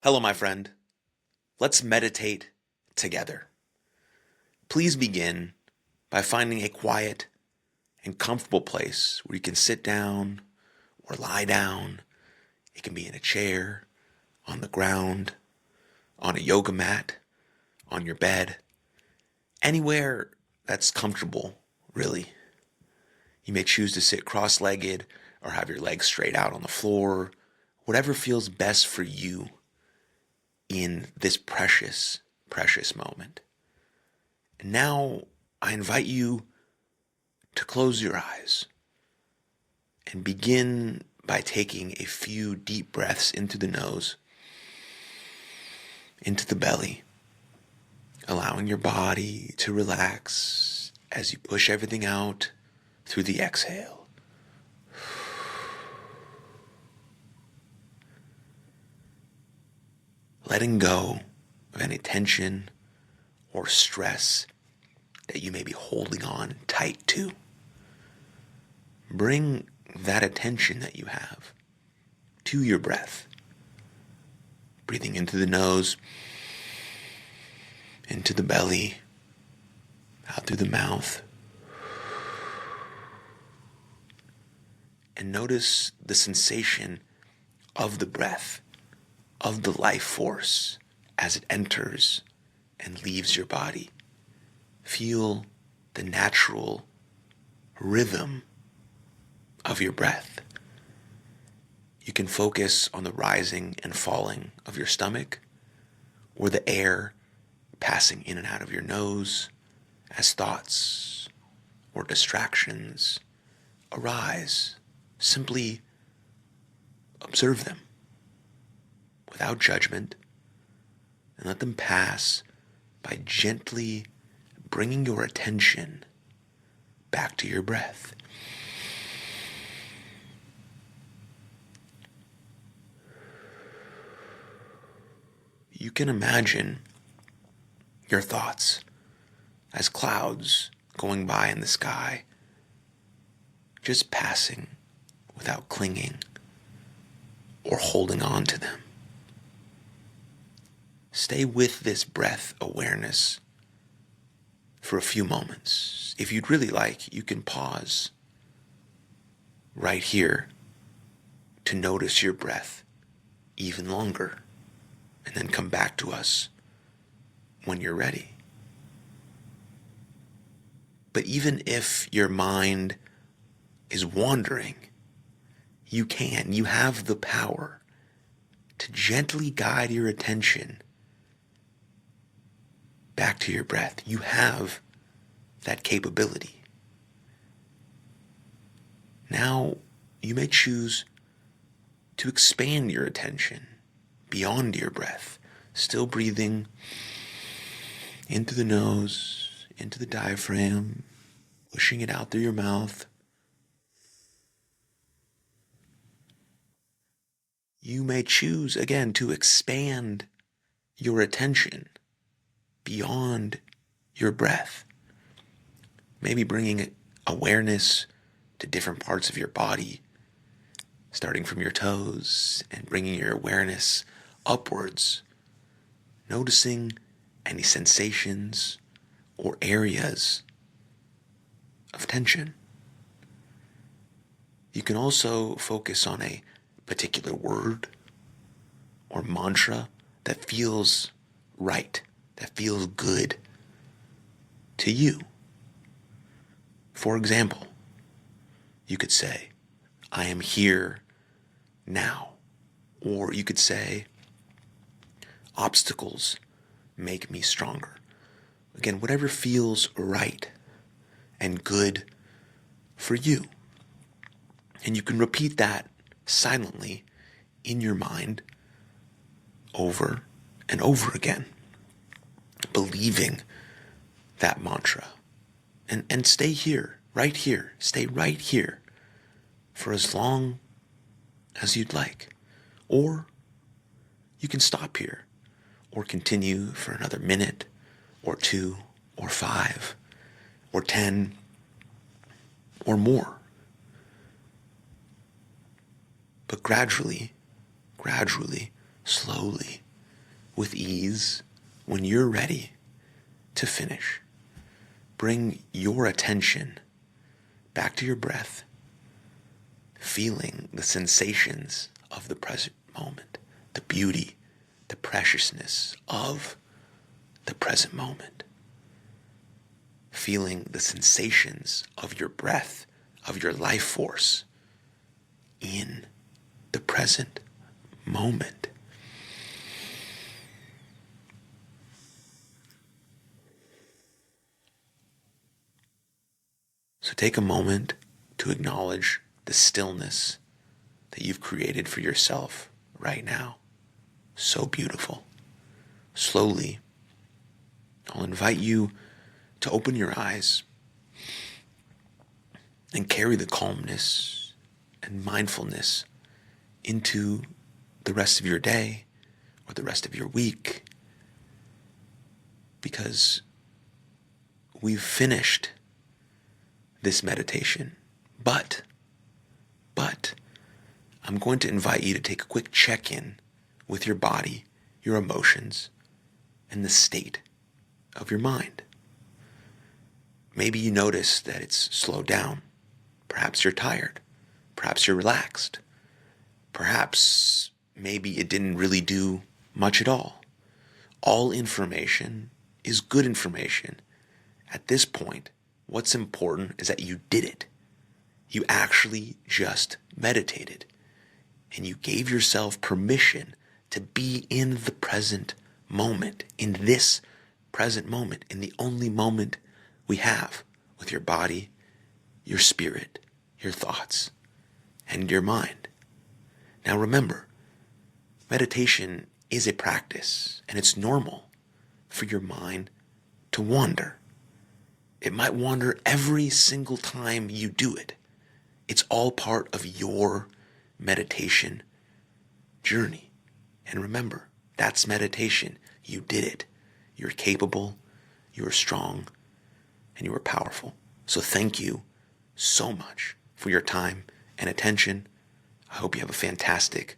Hello, my friend. Let's meditate together. Please begin by finding a quiet and comfortable place where you can sit down or lie down. It can be in a chair, on the ground, on a yoga mat, on your bed, anywhere that's comfortable, really. You may choose to sit cross-legged or have your legs straight out on the floor, whatever feels best for you in this precious, precious moment. And now I invite you to close your eyes and begin by taking a few deep breaths into the nose, into the belly, allowing your body to relax as you push everything out through the exhale. Letting go of any tension or stress that you may be holding on tight to. Bring that attention that you have to your breath. Breathing into the nose, into the belly, out through the mouth. And notice the sensation of the breath, of the life force as it enters and leaves your body. Feel the natural rhythm of your breath. You can focus on the rising and falling of your stomach or the air passing in and out of your nose as thoughts or distractions arise. Simply observe them without judgment and let them pass by gently bringing your attention back to your breath. You can imagine your thoughts as clouds going by in the sky, just passing without clinging or holding on to them. Stay with this breath awareness for a few moments. If you'd really like, you can pause right here to notice your breath even longer, and then come back to us when you're ready. But even if your mind is wandering, you have the power to gently guide your attention back to your breath. You have that capability. Now, you may choose to expand your attention beyond your breath, still breathing into the nose, into the diaphragm, pushing it out through your mouth. You may choose, again, to expand your attention beyond your breath. Maybe bringing awareness to different parts of your body, starting from your toes and bringing your awareness upwards, noticing any sensations or areas of tension. You can also focus on a particular word or mantra that feels right, that feels good to you. For example, you could say, I am here now. Or you could say, obstacles make me stronger. Again, whatever feels right and good for you. And you can repeat that silently in your mind over and over again, believing that mantra. And stay here, right here, stay right here for as long as you'd like. Or you can stop here or continue for another minute or 2 or 5 or 10 or more. But gradually, slowly, with ease when you're ready to finish. Bring your attention back to your breath, feeling the sensations of the present moment, the beauty, the preciousness of the present moment. Feeling the sensations of your breath, of your life force in the present moment. So take a moment to acknowledge the stillness that you've created for yourself right now. So beautiful. Slowly, I'll invite you to open your eyes and carry the calmness and mindfulness into the rest of your day or the rest of your week, because we've finished this meditation. But I'm going to invite you to take a quick check-in with your body, your emotions, and the state of your mind. Maybe you notice that it's slowed down. Perhaps you're tired. Perhaps you're relaxed. Perhaps maybe it didn't really do much at all. All information is good information. At this point, what's important is that you did it. You actually just meditated. And you gave yourself permission to be in the present moment, in this present moment, in the only moment we have with your body, your spirit, your thoughts, and your mind. Now remember, meditation is a practice, and it's normal for your mind to wander. It might wander every single time you do it. It's all part of your meditation journey. And remember, that's meditation. You did it. You're capable, you are strong, and you are powerful. So thank you so much for your time and attention. I hope you have a fantastic